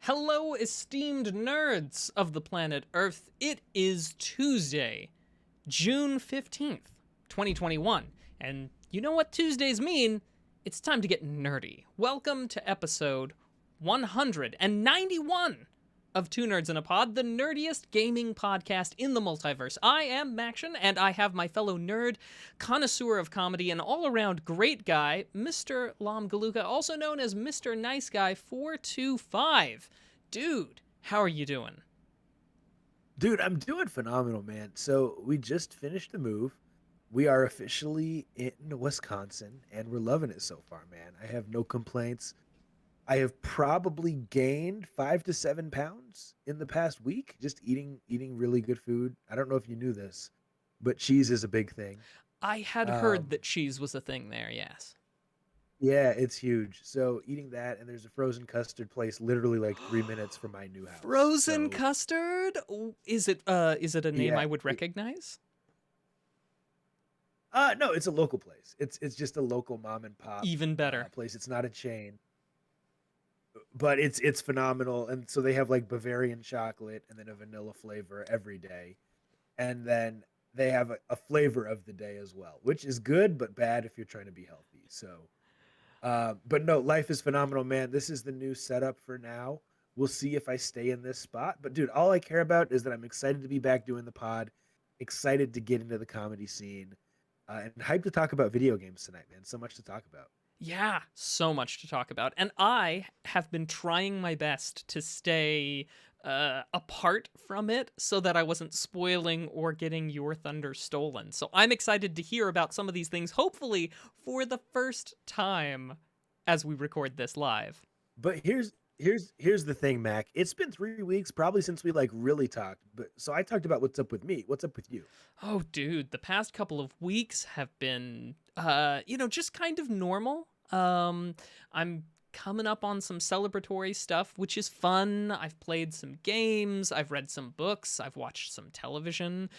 Hello, esteemed nerds of the planet Earth. It is Tuesday, June 15th, 2021. And you know what Tuesdays mean? It's time to get nerdy. Welcome to episode 191 of Two Nerds in a Pod, the nerdiest gaming podcast in the multiverse. I am Maction, and I have my fellow nerd, connoisseur of comedy, and all-around great guy, Mr. Lam Galuka, also known as Mr. Nice Guy 425. Dude, how are you doing? Dude, I'm doing phenomenal, man. So we just finished the move. We are officially in Wisconsin, and we're loving it so far, man. I have no complaints. I have probably gained 5 to 7 pounds in the past week just eating really good food. I don't know if you knew this, but cheese is a big thing. I had heard Um, that cheese was a thing there, yes. yeah, it's huge. So eating that, and there's a frozen custard place literally like 3 minutes from my new house. Frozen So custard? Is it a name yeah, I would recognize? no, it's a local place. It's just a local mom and pop Even better. place. It's not a chain, but it's phenomenal. And so they have like Bavarian chocolate and then a vanilla flavor every day, and then they have a flavor of the day as well, which is good but bad if you're trying to be healthy. So, but no, life is phenomenal, man. This is the new setup for now. We'll see if I stay in this spot. But dude, all I care about is that I'm excited to be back doing the pod, excited to get into the comedy scene, and hyped to talk about video games tonight, man. So much to talk about. Yeah, so much to talk about. And I have been trying my best to stay apart from it so that I wasn't spoiling or getting your thunder stolen. So I'm excited to hear about some of these things, hopefully for the first time as we record this live. But here's the thing, Mac. It's been 3 weeks probably since we like really talked. But so I talked about what's up with me. What's up with you? Oh, dude, the past couple of weeks have been, just kind of normal. I'm coming up on some celebratory stuff, which is fun. I've played some games, I've read some books, I've watched some television.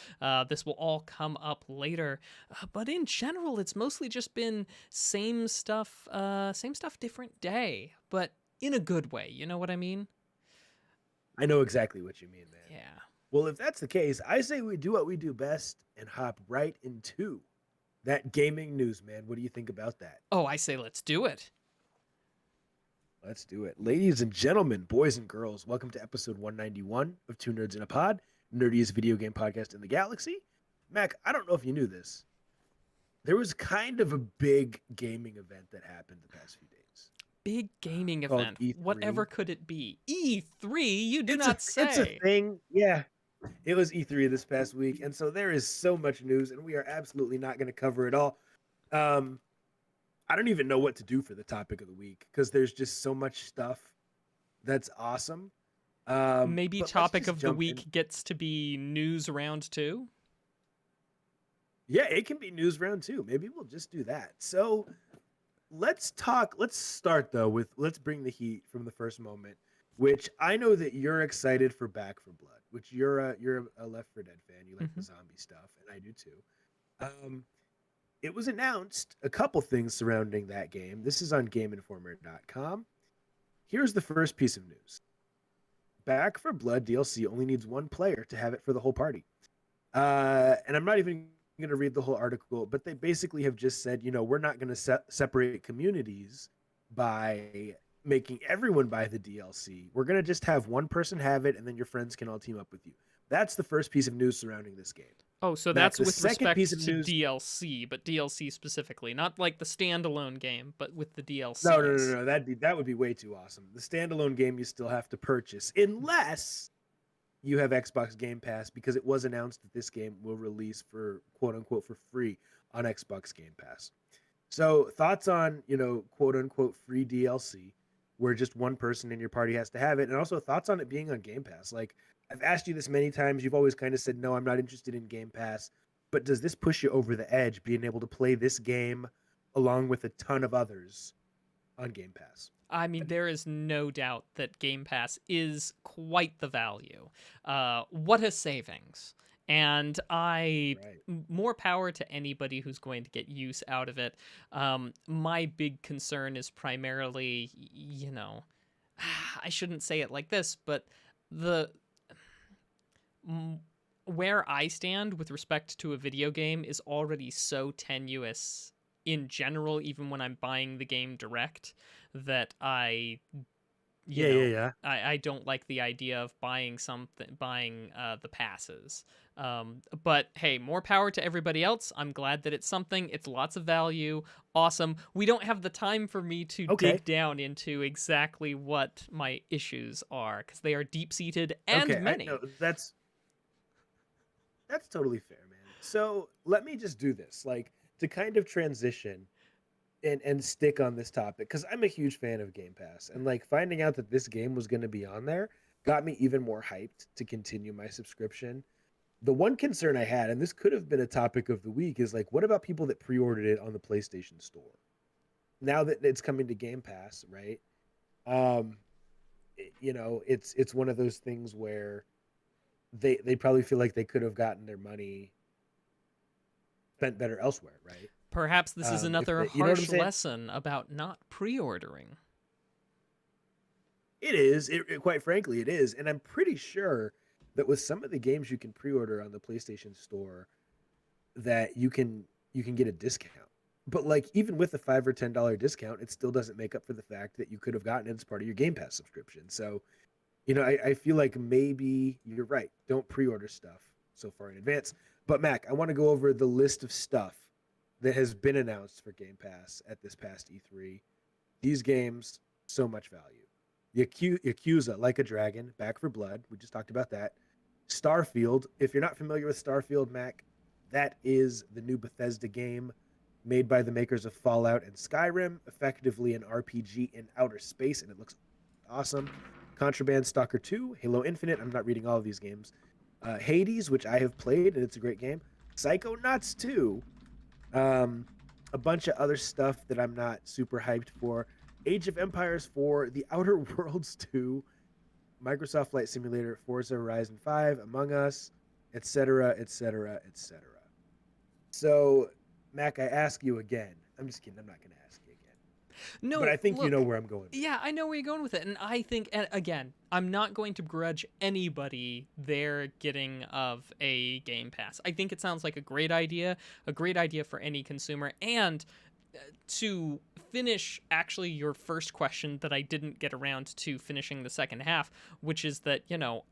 This will all come up later. But in general, it's mostly just been same stuff, different day, but in a good way. You know what I mean? I know exactly what you mean, man. Yeah. Well, if that's the case, I say we do what we do best and hop right into that gaming news, man. What do you think about that? Oh, I say let's do it. Let's do it. Ladies and gentlemen, boys and girls, welcome to episode 191 of Two Nerds in a Pod, nerdiest video game podcast in the galaxy. Mac, I don't know if you knew this. There was kind of a big gaming event that happened the past few days Big gaming called event. E3. Whatever could it be? E3? You do It's a not it's a say. thing. Yeah. It was E3 this past week, and so there is so much news, and we are absolutely not going to cover it all. Um, I don't even know what to do for the topic of the week because there's just so much stuff that's awesome. Maybe But let's topic just of the jump in. week gets to be news round 2? Yeah, it can be news round too. Maybe we'll just do that. So let's talk. Let's start though with let's bring the heat from the first moment, which I know that you're excited for Back for Blood, which you're a Left 4 Dead fan. You like the Hmm. zombie stuff, and I do too. Um, it was announced a couple things surrounding that game. This is on GameInformer.com. Here's the first piece of news: Back for Blood DLC only needs one player to have it for the whole party. And I'm not even going to read the whole article, but they basically have just said, we're not going to separate communities by making everyone buy the DLC. We're going to just have one person have it, and then your friends can all team up with you. That's the first piece of news surrounding this game. Oh, so Mac, that's the with second piece respect of to news. DLC, but DLC specifically, not like the standalone game, but with the No, no, no, DLCs. no. That would be way too awesome. The standalone game you still have to purchase, unless you have Xbox Game Pass, because it was announced that this game will release for quote unquote for free on Xbox Game Pass. So thoughts on, quote unquote free DLC where just one person in your party has to have it, and also thoughts on it being on Game Pass. Like I've asked you this many times, you've always kind of said no, I'm not interested in Game Pass, but does this push you over the edge being able to play this game along with a ton of others on Game Pass? I mean, there is no doubt that Game Pass is quite the value. What a savings. And Right. more power to anybody who's going to get use out of it. My big concern is primarily, I shouldn't say it like this, but the m- where I stand with respect to a video game is already so tenuous in general, even when I'm buying the game direct, that you Yeah, yeah, know, yeah. I don't like the idea of buying the passes. But hey, more power to everybody else. I'm glad that it's something. It's lots of value. Awesome. We don't have the time for me to Okay, dig down into exactly what my issues are because they are deep seated and okay. I know many. that's totally fair, man. So let me just do this, like to kind of transition and stick on this topic because I'm a huge fan of Game Pass, and like finding out that this game was going to be on there got me even more hyped to continue my subscription. The one concern I had, and this could have been a topic of the week, is like, what about people that pre-ordered it on the PlayStation Store? Now that it's coming to Game Pass, right? Um, it's one of those things where they probably feel like they could have gotten their money spent better elsewhere, right? Perhaps this is If another they, you know what I'm harsh saying? lesson about not pre ordering. It is. Quite frankly, it is. And I'm pretty sure that with some of the games you can pre-order on the PlayStation Store, that you can get a discount. But like even with a $5 or $10 discount, it still doesn't make up for the fact that you could have gotten it as part of your Game Pass subscription. So, I feel like maybe you're right. Don't pre-order stuff so far in advance. But Mac, I want to go over the list of stuff that has been announced for Game Pass at this past E3. These games, so much value. Yakuza, Like a Dragon, Back for Blood. We just talked about that. Starfield. If you're not familiar with Starfield, Mac, that is the new Bethesda game made by the makers of Fallout and Skyrim, effectively an RPG in outer space, and it looks awesome. Contraband Stalker 2, Halo Infinite. I'm not reading all of these games. Hades, which I have played, and it's a great game. Psychonauts 2, um, a bunch of other stuff that I'm not super hyped for. Age of Empires 4, The Outer Worlds 2, Microsoft Flight Simulator, Forza Horizon 5, Among Us, etc., etc., etc. So, Mac, I ask you again. I'm just kidding. I'm not going to ask you again. But No, I think you know look, where I'm going with yeah, I know where you're going with it. And I think, and again, I'm not going to begrudge anybody their getting of a Game Pass. I think it sounds like a great idea for any consumer. And to finish actually your first question that I didn't get around to finishing the second half, which is that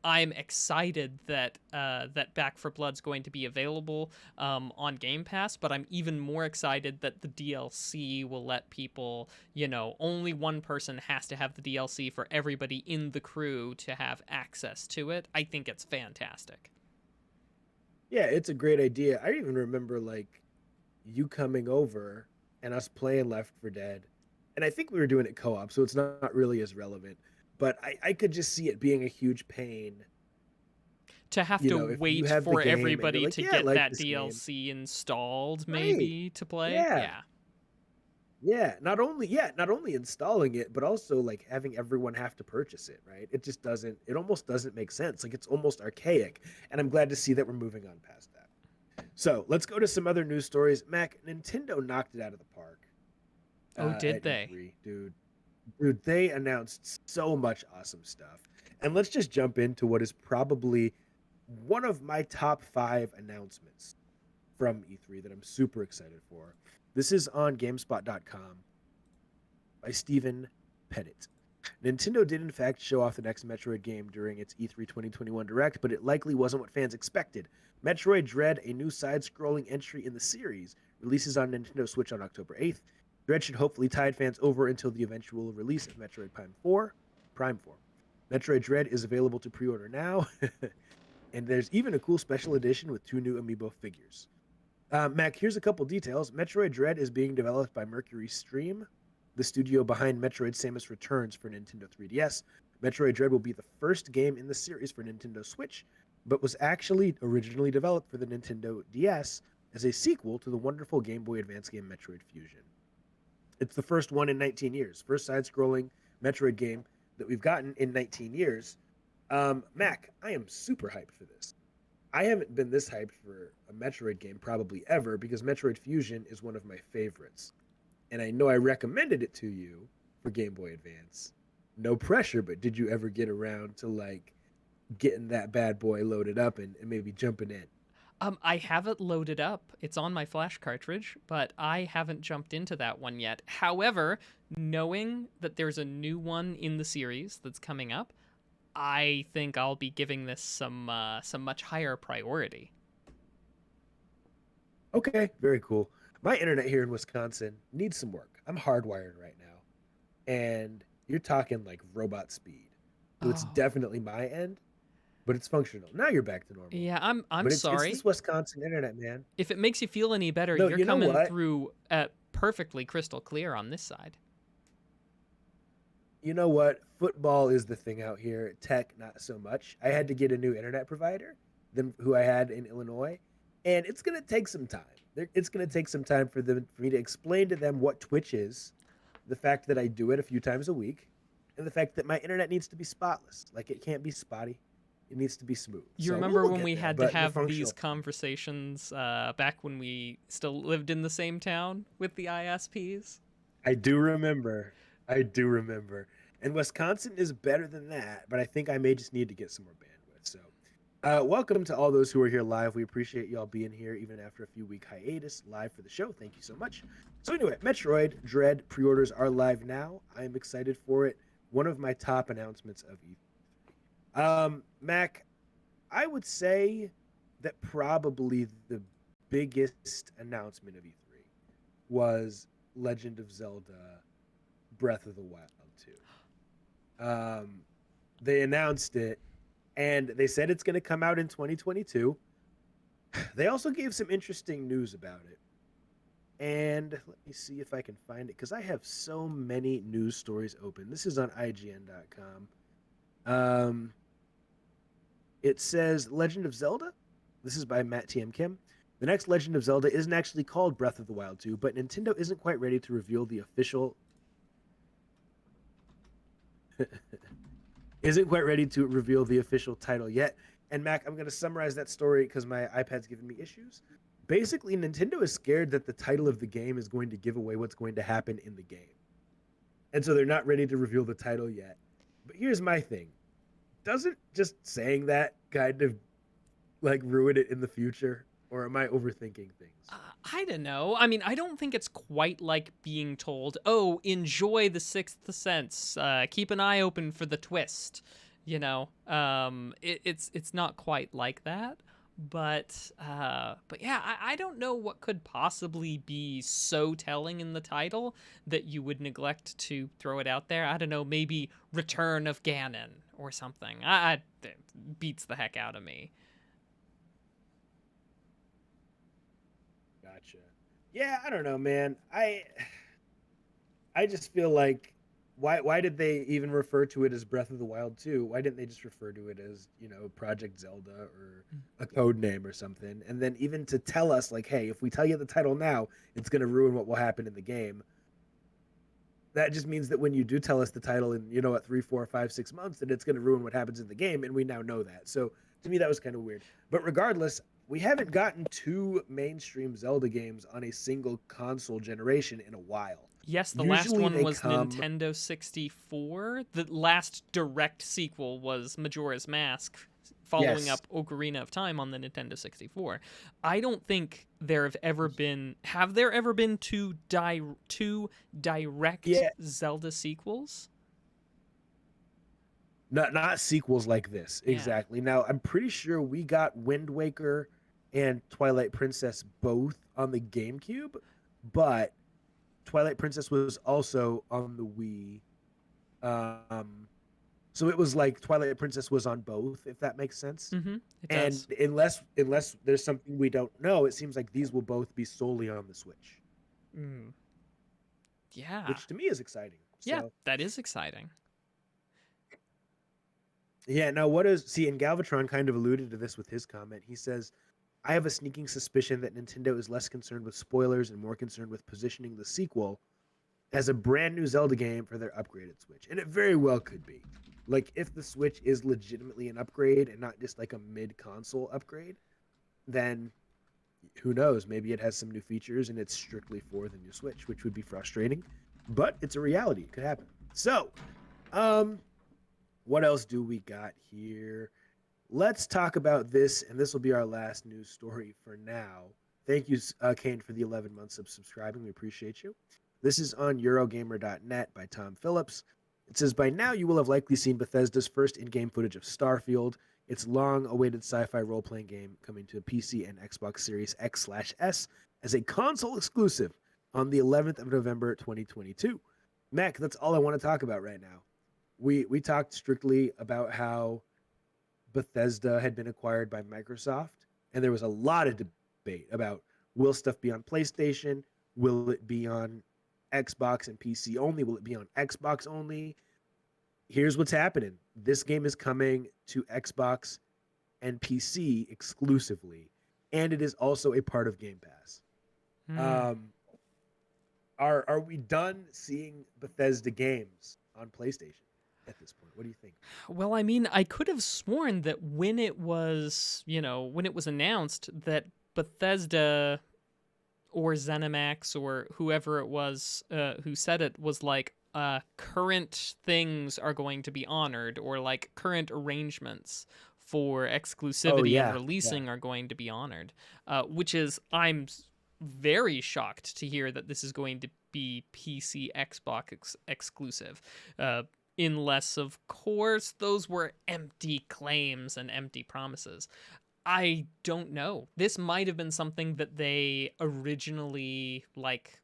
I'm excited that that Back for Blood's going to be available on Game Pass, but I'm even more excited that the DLC will let people, only one person has to have the DLC for everybody in the crew to have access to it. I think it's fantastic. it. Yeah, it's a great idea. I even remember like you coming over and us playing Left for Dead. And I think we were doing it co op, so it's not really as relevant. But I could just see it being a huge pain. To have to If you wait have the for game and you're everybody like, to yeah, I get like that this game. DLC installed, Right. maybe to play. Yeah. Yeah. Not only installing it, but also like having everyone have to purchase it, right? It almost doesn't make sense. Like it's almost archaic. And I'm glad to see that we're moving on past that. So let's go to some other news stories. Mac, Nintendo knocked it out of the park Oh, did at they? E3, dude. Dude, they announced so much awesome stuff. And let's just jump into what is probably one of my top 5 announcements from E3 that I'm super excited for. This is on GameSpot.com by Stephen Pettit. Nintendo did in fact show off the next Metroid game during its E3 2021 Direct, but it likely wasn't what fans expected. Metroid Dread, a new side-scrolling entry in the series, releases on Nintendo Switch on October 8th. Dread should hopefully tide fans over until the eventual release of Metroid Prime 4. Prime 4. Metroid Dread is available to pre-order now, and there's even a cool special edition with 2 new amiibo figures. Mac, here's a couple details. Metroid Dread is being developed by Mercury Stream, the studio behind Metroid Samus Returns for Nintendo 3DS. Metroid Dread will be the first game in the series for Nintendo Switch, but was actually originally developed for the Nintendo DS as a sequel to the wonderful Game Boy Advance game Metroid Fusion. It's the first one in 19 years, first side scrolling Metroid game that we've gotten in 19 years. Mac, I am super hyped for this. I haven't been this hyped for a Metroid game probably ever because Metroid Fusion is one of my favorites. And I know I recommended it to you for Game Boy Advance. no pressure, but did you ever get around to like getting that bad boy loaded up and maybe jumping in? I have it loaded up. It's on my flash cartridge, but I haven't jumped into that one yet. However, knowing that there's a new one in the series that's coming up, I think I'll be giving this some much higher priority. Okay, very cool. My internet here in Wisconsin needs some work. I'm hardwired right now, and you're talking like robot speed. So it's Oh, definitely my end, but it's functional. Now you're back to normal. yeah, I'm But it's sorry. this Wisconsin internet, man. If it makes you feel any better, No, you're you know coming what? through perfectly crystal clear on this side. You know what? Football is the thing out here. Tech, not so much. I had to get a new internet provider than who I had in Illinois, and it's gonna take some time. It's gonna take some time for me to explain to them what Twitch is, the fact that I do it a few times a week, and the fact that my internet needs to be spotless. Like it can't be spotty. It needs to be smooth. You So remember we'll when get we there, had to but we're have these functional. conversations back when we still lived in the same town with the ISPs? I do remember. I do remember. And Wisconsin is better than that, but I think I may just need to get some more bandwidth. So, welcome to all those who are here live. We appreciate y'all being here even after a few week hiatus live for the show. Thank you so much. So, anyway, Metroid Dread pre orders are live now. I am excited for it. One of my top announcements of E3. Mac, I would say that probably the biggest announcement of E3 was Legend of Zelda Breath of the Wild 2. They announced it and they said it's going to come out in 2022. They also gave some interesting news about it. And let me see if I can find it because I have so many news stories open. This is on IGN.com. It says Legend of Zelda. This is by Matt TM Kim. The next Legend of Zelda isn't actually called Breath of the Wild 2, but Nintendo isn't quite ready to reveal the official isn't quite ready to reveal the official title yet. And Mac, I'm going to summarize that story because my iPad's giving me issues. Basically, Nintendo is scared that the title of the game is going to give away what's going to happen in the game. And so they're not ready to reveal the title yet. But here's my thing. Doesn't just saying that kind of like ruin it in the future? Or am I overthinking things? I don't know. I mean, I don't think it's quite like being told, "Oh, enjoy the Sixth Sense. Keep an eye open for the twist." It's not quite like that. But yeah, I don't know what could possibly be so telling in the title that you would neglect to throw it out there. I don't know, maybe Return of Ganon or something. It beats the heck out of me. Gotcha. Yeah, I don't know, man. I just feel like why did they even refer to it as Breath of the Wild 2? Why didn't they just refer to it as, Project Zelda or a code name or something? And then even to tell us like, hey, if we tell you the title now, it's going to ruin what will happen in the game. That just means that when you do tell us the title in, 3, 4, 5, 6 months, then it's going to ruin what happens in the game, and we now know that. So to me, that was kind of weird. But regardless, we haven't gotten two mainstream Zelda games on a single console generation in a while. Yes, the last Usually one they was come, Nintendo 64. The last direct sequel was Majora's Mask, following yes, up Ocarina of Time on the Nintendo 64. I don't think there have there ever been two direct yeah, Zelda sequels? not sequels like this Yeah. exactly. Now I'm pretty sure we got Wind Waker and Twilight Princess both on the GameCube, but Twilight Princess was also on the Wii. Um, so it was like Twilight Princess was on both, if that makes sense. It And does. unless there's something we don't know, it seems like these will both be solely on the Switch, Mm. Yeah. which to me is exciting. Yeah, So that is exciting. yeah, now what is see, and Galvatron kind of alluded to this with his comment. He says, I have a sneaking suspicion that Nintendo is less concerned with spoilers and more concerned with positioning the sequel as a brand new Zelda game for their upgraded Switch. And it very well could be. Like, if the Switch is legitimately an upgrade and not just like a mid console upgrade, then who knows? Maybe it has some new features and it's strictly for the new Switch, which would be frustrating, but it's a reality. It could happen. So, Um, what else do we got here? Let's talk about this, and this will be our last news story for now. Thank you, Kane, for the 11 months of subscribing. We appreciate you. This is on Eurogamer.net by Tom Phillips. It says, by now you will have likely seen Bethesda's first in-game footage of Starfield, its long-awaited sci-fi role-playing game coming to PC and Xbox Series X/S as a console exclusive on the 11th of November 2022. Mac, that's all I want to talk about right now. We talked strictly about how Bethesda had been acquired by Microsoft, and there was a lot of debate about will stuff be on PlayStation, will it be on Xbox and PC only, will it be on Xbox only? Here's what's happening. This game is coming to Xbox and PC exclusively, and it is also a part of Game Pass. Hmm. Um, are we done seeing Bethesda games on PlayStation at this point? What do you think? Well, I mean, I could have sworn that when it was, when it was announced that Bethesda or ZeniMax or whoever it was who said it was like current things are going to be honored, or like current arrangements for Oh exclusivity and yeah, yeah. releasing are going to be honored, which is very shocked to hear that this is going to be PC Xbox exclusive. Unless, of course, those were empty claims and empty promises. I don't know. This might have been something that they originally like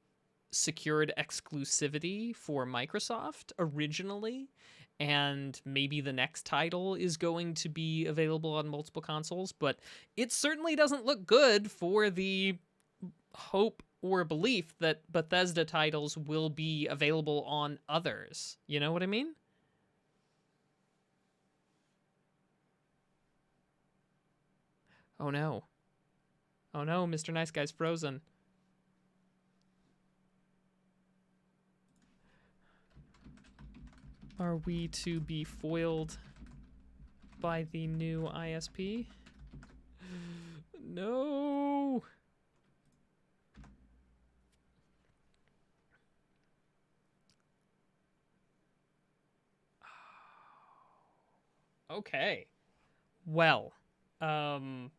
secured exclusivity for Microsoft originally, and maybe the next title is going to be available on multiple consoles, but it certainly doesn't look good for the hope or belief that Bethesda titles will be available on others. You know what I mean? Oh no. Oh no, Mr. Nice Guy's frozen. Are we to be foiled by the new ISP? No. Okay. Well, um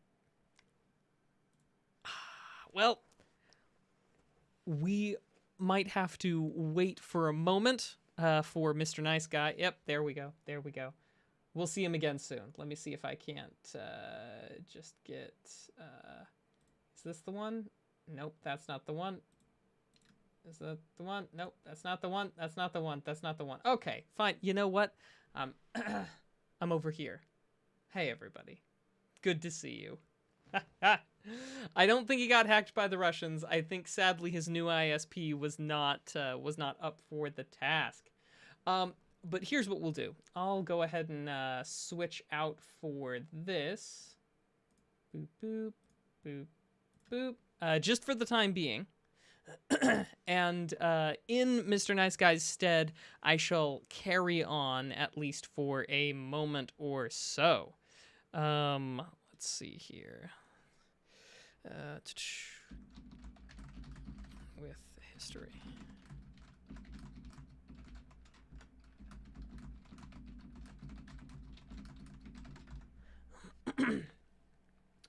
well, we might have to wait for a moment for Mr. Nice Guy. Yep, there we go. There we go. We'll see him again soon. Let me see if I can't just get. Is this the one? Nope, that's not the one. Is that the one? Nope, that's not the one. That's not the one. That's not the one. Okay, fine. You know what? I'm over here. Hey, everybody. Good to see you. I don't think he got hacked by the Russians. I think sadly his new ISP was not up for the task. But here's what we'll do. I'll go ahead and switch out for this. Boop boop boop boop. Just for the time being. And in Mr. Nice Guy's stead, I shall carry on at least for a moment or so. Let's see here. With history.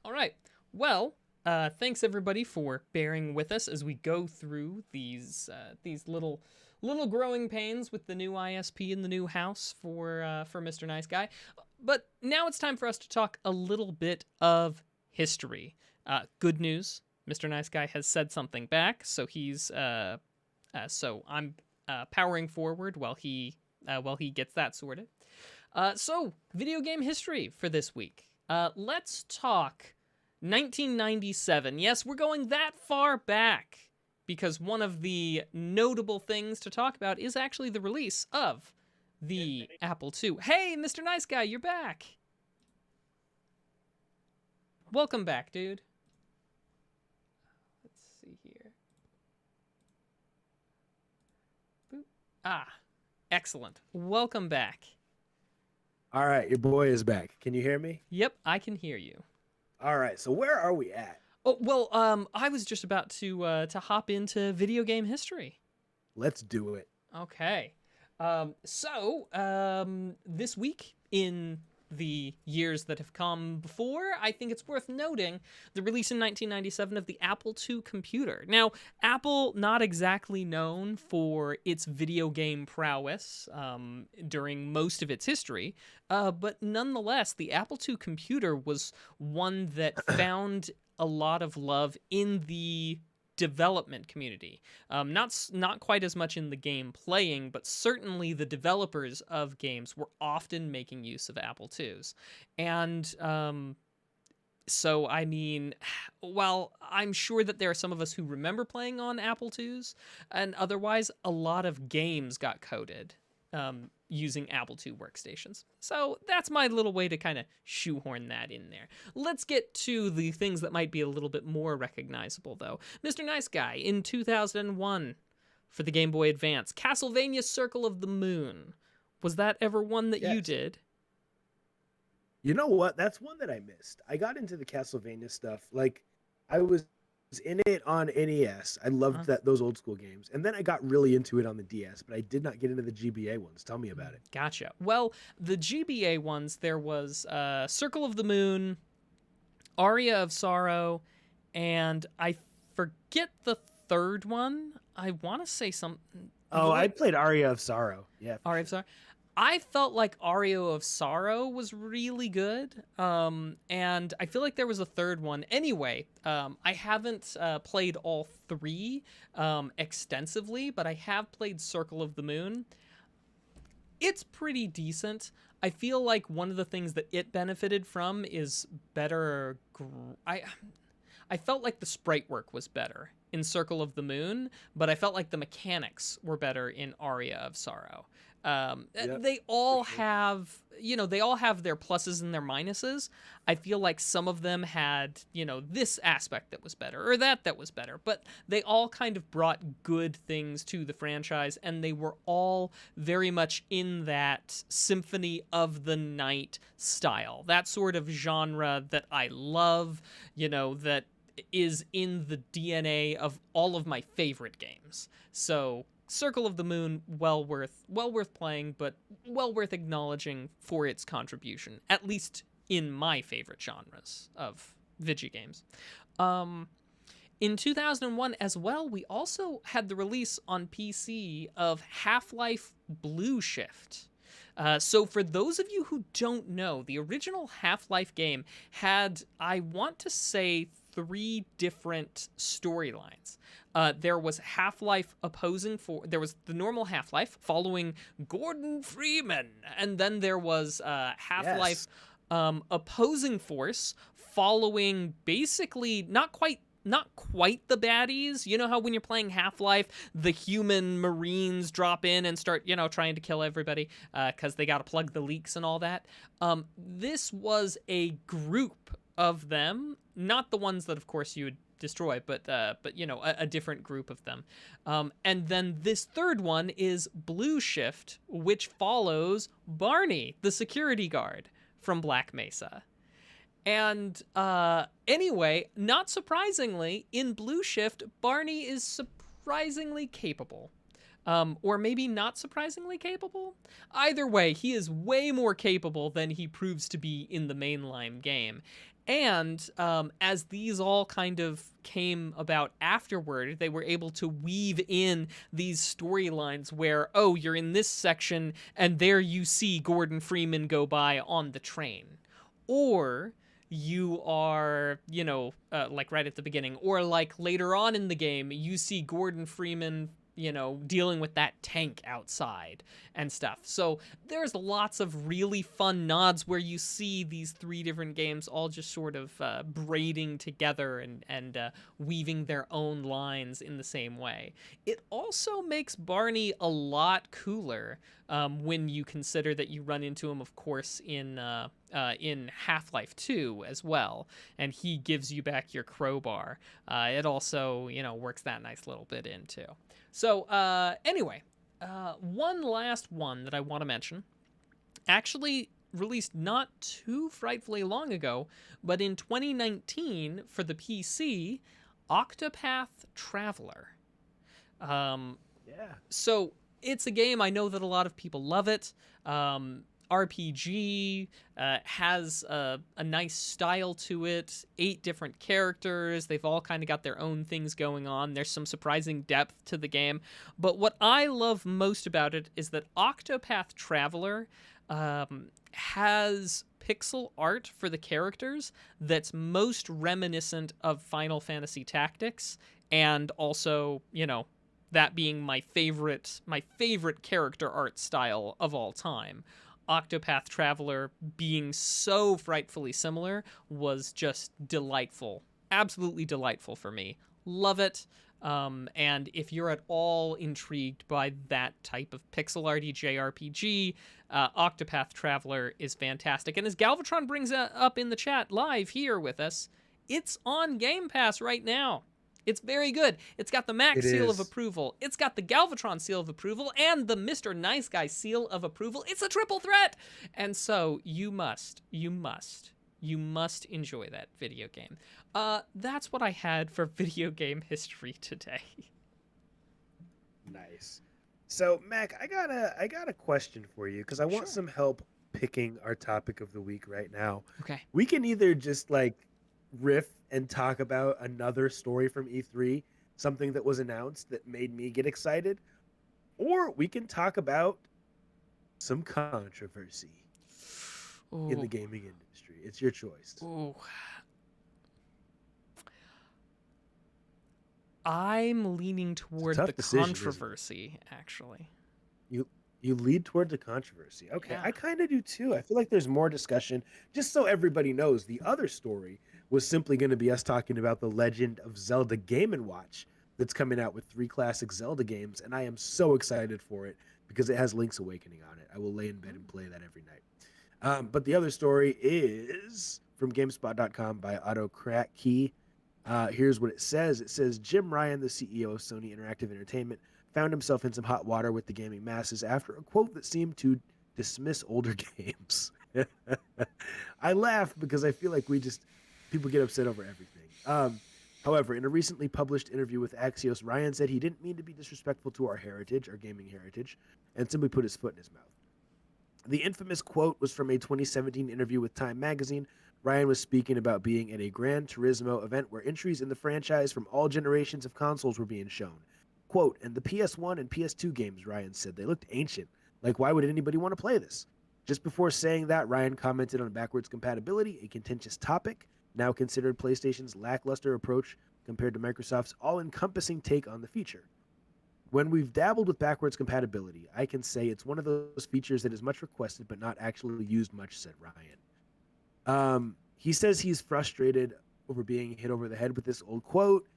All right. Well, thanks everybody for bearing with us as we go through these little growing pains with the new ISP in the new house for Mr. Nice Guy. But now it's time for us to talk a little bit of history. Good news, Mr. Nice Guy has said something back, so he's so I'm powering forward while he gets that sorted. So video game history for this week. Let's talk 1997. Yes, we're going that far back because one of the notable things to talk about is actually the release of the Apple II. Hey, Mr. Nice Guy, you're back. Welcome back, dude. Let's see here. Boop. Ah, excellent. Welcome back. All right, your boy is back. Can you hear me? Yep, I can hear you. All right, so where are we at? Oh, well, I was just about to hop into video game history. Let's do it. Okay. This week in the years that have come before, I think it's worth noting the release in 1997 of the Apple II computer. Now, Apple, not exactly known for its video game prowess during most of its history, but nonetheless, the Apple II computer was one that found a lot of love in the development community. Not quite as much in the game playing, but certainly the developers of games were often making use of Apple IIs. And so, I mean, while I'm sure that there are some of us who remember playing on Apple IIs, and otherwise, a lot of games got coded using Apple II workstations. So that's my little way to kind of shoehorn that in there. Let's get to the things that might be a little bit more recognizable, though. Mr. Nice Guy, in 2001, for the Game Boy Advance, Castlevania Circle of the Moon. Was that ever one that you Yes. did? You know what? That's one that I missed. I got into the Castlevania stuff. Like, I was in it on NES. I loved those old school games. And then I got really into it on the DS, but I did not get into the GBA ones. Tell me about it. Gotcha. Well, the GBA ones, there was Circle of the Moon, Aria of Sorrow, and I forget the third one. I want to say something. Oh, I played Aria of Sorrow. Yeah. Aria of Sorrow. I felt like Aria of Sorrow was really good, and I feel like there was a third one. Anyway, I haven't played all three extensively, but I have played Circle of the Moon. It's pretty decent. I feel like one of the things that it benefited from is better. I felt like the sprite work was better in Circle of the Moon, but I felt like the mechanics were better in Aria of Sorrow. They all have, they all have their pluses and their minuses. I feel like some of them had, this aspect that was better or that was better, but they all kind of brought good things to the franchise, and they were all very much in that Symphony of the Night style, that sort of genre that I love, that is in the DNA of all of my favorite games. So Circle of the Moon, well worth playing, but well worth acknowledging for its contribution, at least in my favorite genres of video games. In 2001 as well, we also had the release on PC of Half-Life Blue Shift. So for those of you who don't know, the original Half-Life game had, I want to say, 3 different storylines. There was Half-Life there was the normal Half-Life following Gordon Freeman, and then there was Half-Life Opposing Force following basically not quite the baddies. You know how when you're playing Half-Life, the human Marines drop in and start, trying to kill everybody because they got to plug the leaks and all that. This was a group of them, not the ones that, of course, you would destroy, but a different group of them. And then this third one is Blue Shift, which follows Barney, the security guard from Black Mesa. And anyway, not surprisingly, in Blue Shift, Barney is surprisingly capable. Or maybe not surprisingly capable? Either way, he is way more capable than he proves to be in the mainline game. And as these all kind of came about afterward, they were able to weave in these storylines where, oh, you're in this section, and there you see Gordon Freeman go by on the train. Or you are, like right at the beginning, or like later on in the game, you see Gordon Freeman, dealing with that tank outside and stuff. So there's lots of really fun nods where you see these 3 different games all just sort of braiding together and weaving their own lines in the same way. It also makes Barney a lot cooler when you consider that you run into him, of course, in Half-Life 2 as well, and he gives you back your crowbar. It also, works that nice little bit in too. So anyway, one last one that I want to mention, actually released not too frightfully long ago, but in 2019 for the PC, Octopath Traveler. Yeah. So it's a game. I know that a lot of people love it. RPG has a nice style to it. 8 different characters. They've all kind of got their own things going on. There's some surprising depth to the game. But what I love most about it is that Octopath Traveler has pixel art for the characters that's most reminiscent of Final Fantasy Tactics, and also, that being my favorite character art style of all time. Octopath Traveler being so frightfully similar was just delightful. Absolutely delightful for me. Love it. And if you're at all intrigued by that type of pixel arty JRPG, Octopath Traveler is fantastic. And as Galvatron brings up in the chat live here with us, it's on Game Pass right now. It's very good. It's got the Mac seal of approval. It's got the Galvatron seal of approval and the Mr. Nice Guy seal of approval. It's a triple threat. And so you must enjoy that video game. That's what I had for video game history today. Nice. So, Mac, I got a question for you because I want some help picking our topic of the week right now. Okay. We can either just like riff and talk about another story from E3, something that was announced that made me get excited, or we can talk about some controversy in the gaming industry. It's your choice. Ooh. I'm leaning toward the controversy, actually. You lead toward the controversy. Okay, yeah. I kind of do too. I feel like there's more discussion. Just so everybody knows, the other story was simply going to be us talking about the Legend of Zelda Game & Watch that's coming out with 3 classic Zelda games, and I am so excited for it because it has Link's Awakening on it. I will lay in bed and play that every night. But the other story is from GameSpot.com by Autocrat Key. Here's what it says. It says, Jim Ryan, the CEO of Sony Interactive Entertainment, found himself in some hot water with the gaming masses after a quote that seemed to dismiss older games. I laugh because I feel like people get upset over everything. However, in a recently published interview with Axios, Ryan said he didn't mean to be disrespectful to our heritage, our gaming heritage, and simply put his foot in his mouth. The infamous quote was from a 2017 interview with Time magazine. Ryan was speaking about being at a Gran Turismo event where entries in the franchise from all generations of consoles were being shown. Quote, and the PS1 and PS2 games, Ryan said, they looked ancient. Like, why would anybody want to play this? Just before saying that, Ryan commented on backwards compatibility, a contentious topic, now considered PlayStation's lackluster approach compared to Microsoft's all-encompassing take on the feature. When we've dabbled with backwards compatibility, I can say it's one of those features that is much requested but not actually used much, said Ryan. He says he's frustrated over being hit over the head with this old quote.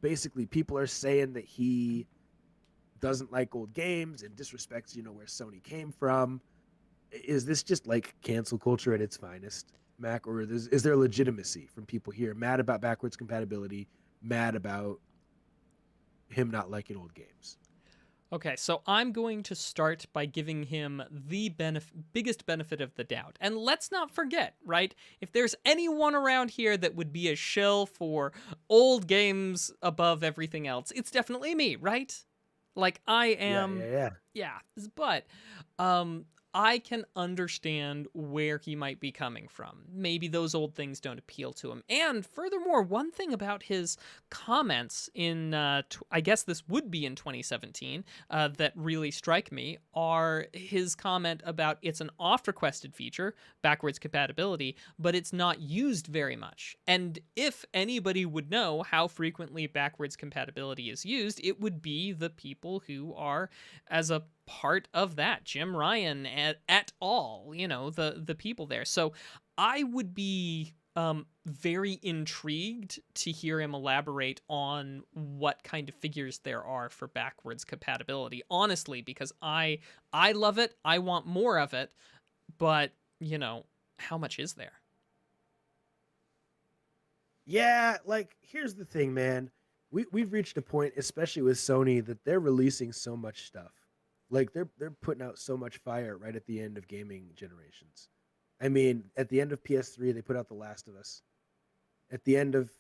Basically, people are saying that he doesn't like old games and disrespects, where Sony came from. Is this just like cancel culture at its finest, Mac? Or is there legitimacy from people here mad about backwards compatibility, mad about him not liking old games? Okay, so I'm going to start by giving him the biggest benefit of the doubt. And let's not forget, right? If there's anyone around here that would be a shill for old games above everything else, it's definitely me, right? Like, I am... Yeah, but... I can understand where he might be coming from. Maybe those old things don't appeal to him. And furthermore, one thing about his comments in, I guess this would be in 2017, that really strike me are his comment about it's an oft-requested feature, backwards compatibility, but it's not used very much. And if anybody would know how frequently backwards compatibility is used, it would be the people who are, as a part of that, Jim Ryan at all, the people there. So I would be very intrigued to hear him elaborate on what kind of figures there are for backwards compatibility, honestly, because I love it. I want more of it, but how much is there? Yeah, like, here's the thing, man. We've reached a point, especially with Sony, that they're releasing so much stuff. Like, they're putting out so much fire right at the end of gaming generations. I mean, at the end of PS3, they put out The Last of Us. At the end of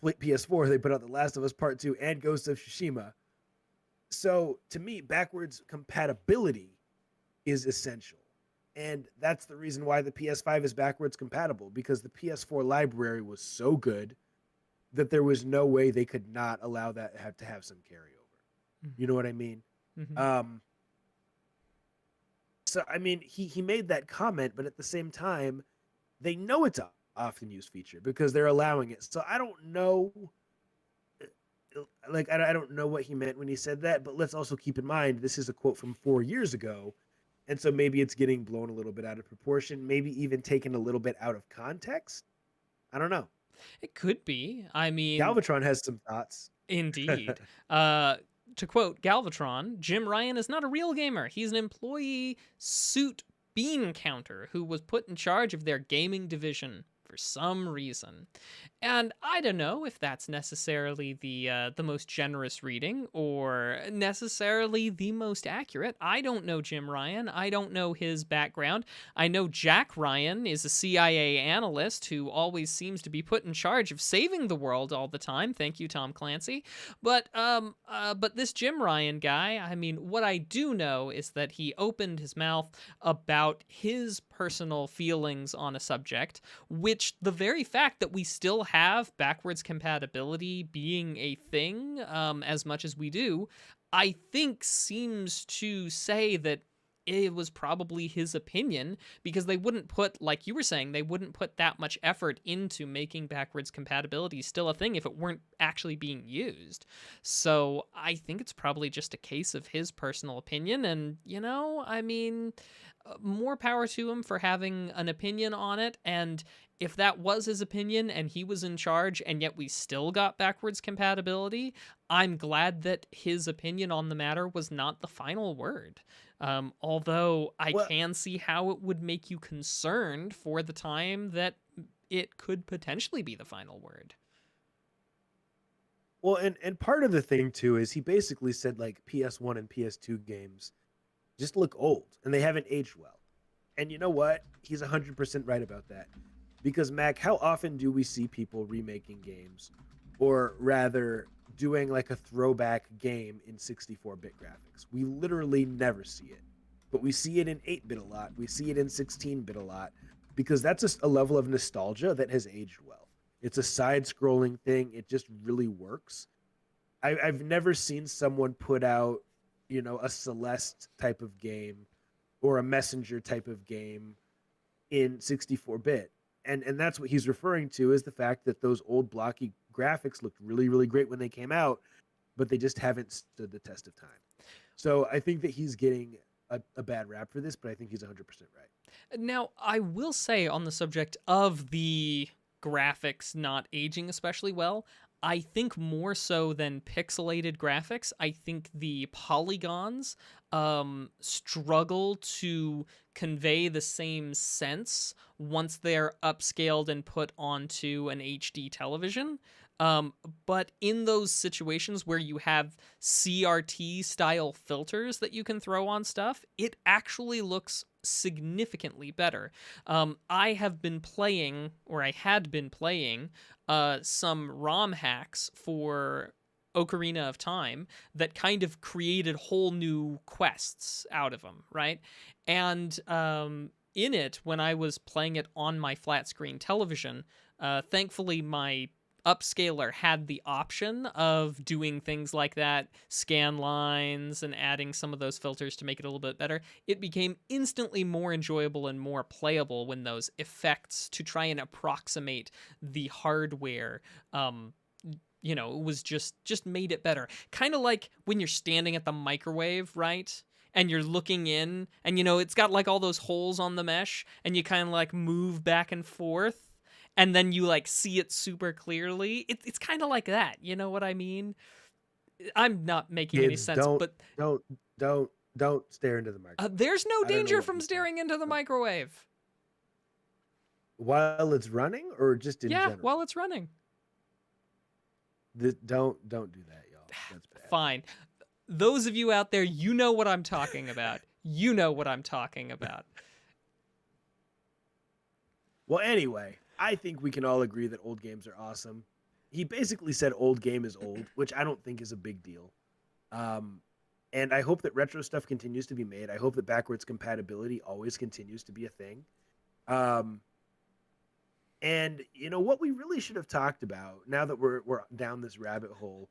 PS4, they put out The Last of Us Part 2 and Ghost of Tsushima. So to me, backwards compatibility is essential. And that's the reason why the PS5 is backwards compatible, because the PS4 library was so good that there was no way they could not allow that to have some carryover. You know what I mean? Mm-hmm. Um, so I mean, he made that comment, but at the same time, they know it's a often used feature because they're allowing it. So I don't know, like I don't know what he meant when he said that. But let's also keep in mind this is a quote from 4 years ago, and so maybe it's getting blown a little bit out of proportion, maybe even taken a little bit out of context. I don't know. It could be. I mean, Galvatron has some thoughts. indeed. Uh, to quote Galvatron, Jim Ryan is not a real gamer. He's an employee suit bean counter who was put in charge of their gaming division for some reason. And I don't know if that's necessarily the most generous reading or necessarily the most accurate. I don't know Jim Ryan. I don't know his background. I know Jack Ryan is a CIA analyst who always seems to be put in charge of saving the world all the time. Thank you, Tom Clancy. But this Jim Ryan guy, I mean, what I do know is that he opened his mouth about his personal feelings on a subject, which the very fact that we still have backwards compatibility being a thing, as much as we do, I think seems to say that it was probably his opinion, because they wouldn't put, like you were saying, they wouldn't put that much effort into making backwards compatibility still a thing if it weren't actually being used. So I think it's probably just a case of his personal opinion, and I mean, more power to him for having an opinion on it. And if that was his opinion and he was in charge and yet we still got backwards compatibility, I'm glad that his opinion on the matter was not the final word. Although I Well, can see how it would make you concerned for the time that it could potentially be the final word. well, and part of the thing too is he basically said like PS1 and PS2 games just look old and they haven't aged well. And you know what? He's 100% right about that. Because Mac, how often do we see people remaking games, or rather doing like a throwback game in 64-bit graphics? We literally never see it. But we see it in 8-bit a lot. We see it in 16-bit a lot, because that's a level of nostalgia that has aged well. It's a side-scrolling thing. It just really works. I've never seen someone put out, a Celeste type of game or a Messenger type of game in 64-bit. And that's what he's referring to, is the fact that those old blocky graphics looked really, really great when they came out, but they just haven't stood the test of time. So I think that he's getting a bad rap for this, but I think he's 100% right. Now, I will say on the subject of the graphics not aging especially well, I think more so than pixelated graphics, I think the polygons struggle to convey the same sense once they're upscaled and put onto an HD television. Um, but in those situations where you have CRT style filters that you can throw on stuff, it actually looks significantly better. I have been playing, or I had been playing, some ROM hacks for Ocarina of Time that kind of created whole new quests out of them, right? And in it, when I was playing it on my flat screen television, thankfully my upscaler had the option of doing things like that, scan lines and adding some of those filters to make it a little bit better. It became instantly more enjoyable and more playable when those effects to try and approximate the hardware it was just made it better. Kind of like when you're standing at the microwave, right? And you're looking in and it's got like all those holes on the mesh and you kind of like move back and forth and then you like see it super clearly. It's kind of like that. You know what I mean? I'm not making any Kids, sense, but don't, don't, don't stare into the microwave. there's no I don't know danger what from you think. staring into the microwave. While it's running, or just in Yeah, general? while it's running. Don't do that, y'all. That's bad. Fine. Those of you out there, you know what I'm talking about. You know what I'm talking about. Well, anyway, I think we can all agree that old games are awesome. He basically said old game is old, which I don't think is a big deal. Um, And I hope that retro stuff continues to be made. I hope that backwards compatibility always continues to be a thing. Um, and what we really should have talked about, now that we're down this rabbit hole,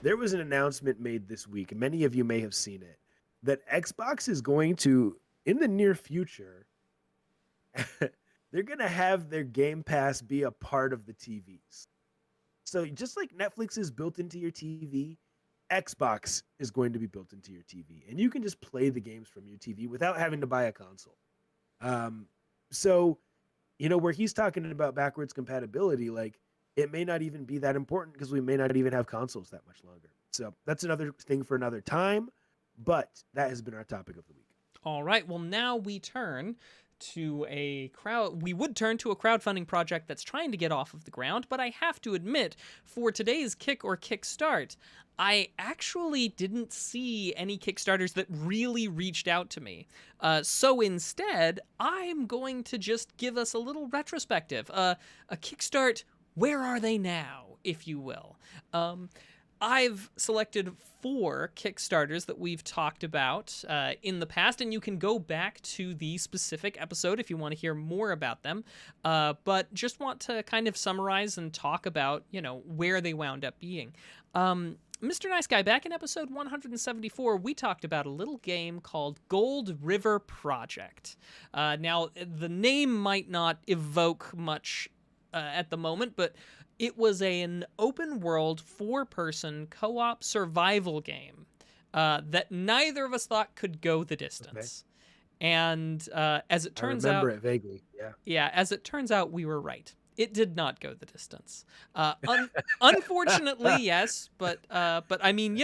there was an announcement made this week, and many of you may have seen it, that Xbox is going to, in the near future, they're going to have their Game Pass be a part of the TVs. So just like Netflix is built into your TV, Xbox is going to be built into your TV, and you can just play the games from your TV without having to buy a console. So, where he's talking about backwards compatibility, like it may not even be that important because we may not even have consoles that much longer. So that's another thing for another time. But that has been our topic of the week. All right. Well, now we turn to we would turn to a crowdfunding project that's trying to get off of the ground, but I have to admit, for today's Kick or Kickstart, I actually didn't see any Kickstarters that really reached out to me. So instead, I'm going to just give us a little retrospective, a Kickstart, where are they now, if you will. I've selected 4 Kickstarters that we've talked about in the past, and you can go back to the specific episode if you want to hear more about them. But just want to kind of summarize and talk about, where they wound up being. Mr. Nice Guy, back in episode 174, we talked about a little game called Gold River Project. Now, the name might not evoke much at the moment, but it was an open-world 4-person co-op survival game that neither of us thought could go the distance. Okay. And as it turns out... I remember it vaguely, yeah. Yeah, as it turns out, we were right. It did not go the distance. Unfortunately, yes, but I mean,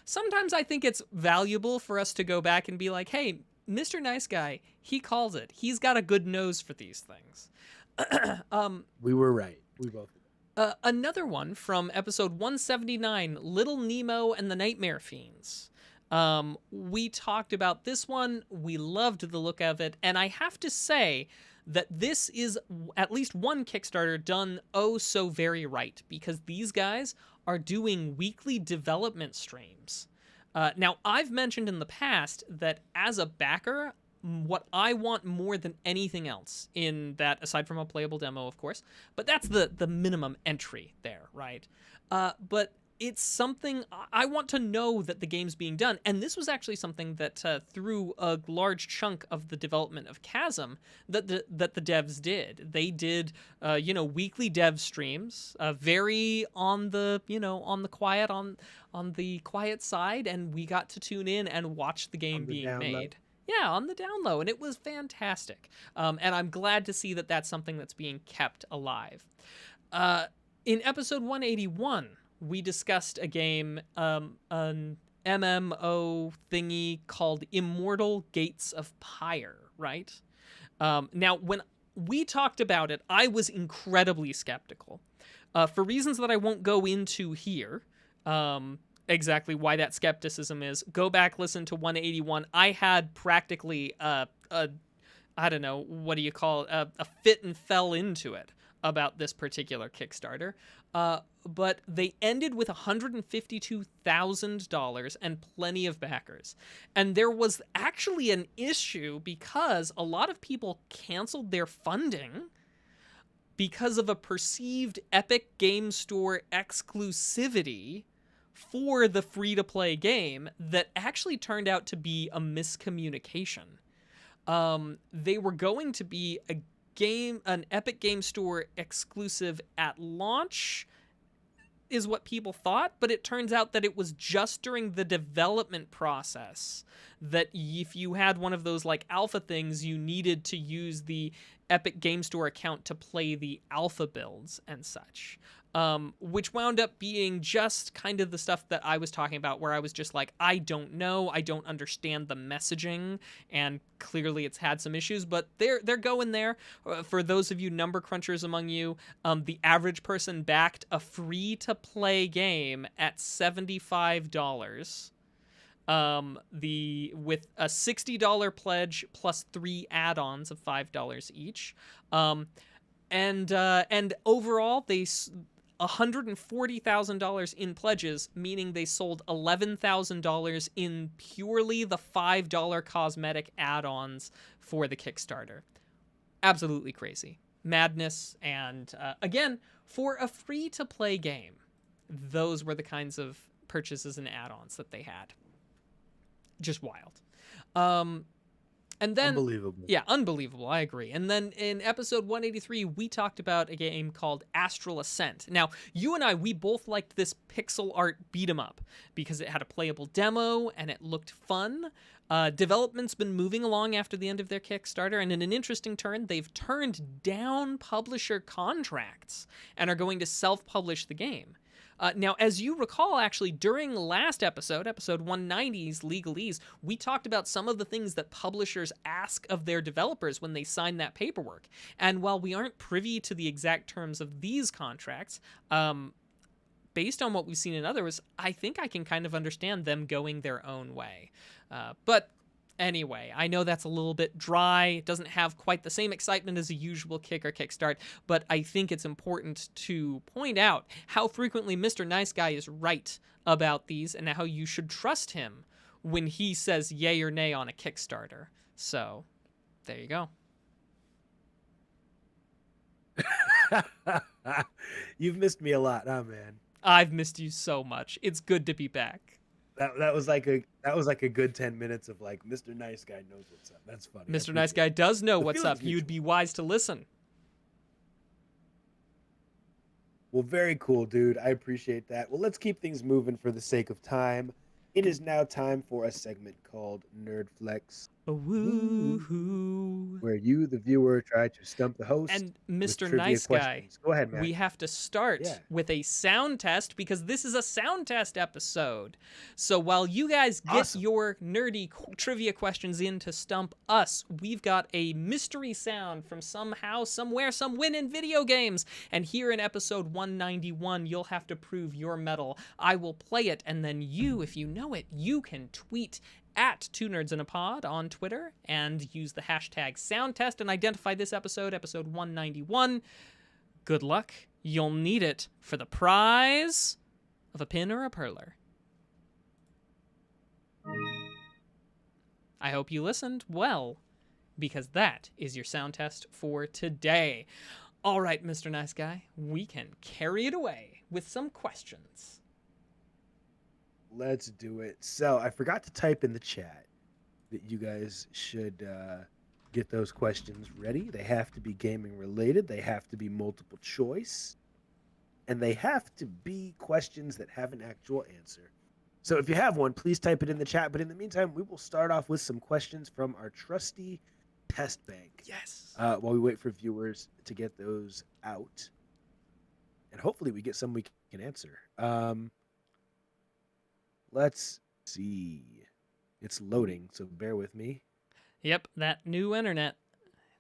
sometimes I think it's valuable for us to go back and be like, hey, Mr. Nice Guy, he calls it. He's got a good nose for these things. We were right. We both. Another one from episode 179, Little Nemo and the Nightmare Fiends. We talked about this one. We loved the look of it. And I have to say that this is at least one Kickstarter done oh so very right, because these guys are doing weekly development streams. Now, I've mentioned in the past that as a backer, what I want more than anything else in that, aside from a playable demo, of course, but that's the minimum entry there, right? But it's something I want to know that the game's being done, and this was actually something that through a large chunk of the development of Chasm that the devs did. They did weekly dev streams, very on the quiet side, and we got to tune in and watch the game being made. Yeah, on the down low, and it was fantastic. And I'm glad to see that that's something that's being kept alive. In episode 181, we discussed a game, an MMO thingy called Immortal Gates of Pyre, right? Now, when we talked about it, I was incredibly skeptical. For reasons that I won't go into here, exactly why that skepticism is, go back, listen to 181. I had practically I don't know, what do you call it, a fit and fell into it about this particular Kickstarter. But they ended with $152,000 and plenty of backers. And there was actually an issue because a lot of people canceled their funding because of a perceived Epic Game Store exclusivity for the free-to-play game that actually turned out to be a miscommunication. They were going to be an Epic Game Store exclusive at launch, is what people thought, but it turns out that it was just during the development process that if you had one of those like alpha things, you needed to use the Epic Game Store account to play the alpha builds and such. Which wound up being just kind of the stuff that I was talking about, where I was just like, I don't know, I don't understand the messaging, and clearly it's had some issues, but they're going there. For those of you number crunchers among you, the average person backed a free-to-play game at $75. With a $60 pledge plus 3 add-ons of $5 each. And overall, $140,000 in pledges, meaning they sold $11,000 in purely the $5 cosmetic add-ons for the Kickstarter. Absolutely crazy. Madness. And again, for a free-to-play game, those were the kinds of purchases and add-ons that they had. Just wild. And then, Unbelievable. yeah, unbelievable. I agree. And then in episode 183, we talked about a game called Astral Ascent. Now, you and I, we both liked this pixel art beat 'em up because it had a playable demo and it looked fun. Development's been moving along after the end of their Kickstarter, and in an interesting turn, they've turned down publisher contracts and are going to self-publish the game. Now, as you recall, actually, during last episode 190's Legalese, we talked about some of the things that publishers ask of their developers when they sign that paperwork. And while we aren't privy to the exact terms of these contracts, based on what we've seen in others, I think I can kind of understand them going their own way. But anyway, I know that's a little bit dry. It doesn't have quite the same excitement as a usual kick or kickstart, but I think it's important to point out how frequently Mr. Nice Guy is right about these and how you should trust him when he says yay or nay on a Kickstarter. So, there you go. You've missed me a lot, huh, man? I've missed you so much. It's good to be back. That was like a good 10 minutes of like Mr. Nice Guy knows what's up. That's funny. Mr. Nice Guy does know what's up. mutual. You'd be wise to listen. Well, very cool, dude. I appreciate that. Well, let's keep things moving for the sake of time. It is now time for a segment called Nerd Flex, Woohoo. where you, the viewer, try to stump the host. And with Mr. trivia Nice Guy, questions. Go ahead, man. we have to start Yeah. with a sound test because this is a sound test episode. So while you guys get Awesome. your nerdy trivia questions in to stump us, we've got a mystery sound from somehow, somewhere, some win in video games. And here in episode 191, you'll have to prove your mettle. I will play it, and then you, if you know it, you can tweet at 2nerdsinaPod on Twitter and use the hashtag soundtest and identify this episode 191. Good luck. You'll need it for the prize of a pin or a perler. I hope you listened well, because that is your sound test for today. All right, Mr. Nice Guy, we can carry it away with some questions. Let's do it. So I forgot to type in the chat that you guys should get those questions ready. They have to be gaming related. They have to be multiple choice. And they have to be questions that have an actual answer. So if you have one, please type it in the chat. But in the meantime, we will start off with some questions from our trusty test bank. Yes. While we wait for viewers to get those out. And hopefully we get some we can answer. Let's see. It's loading, so bear with me. Yep, that new internet.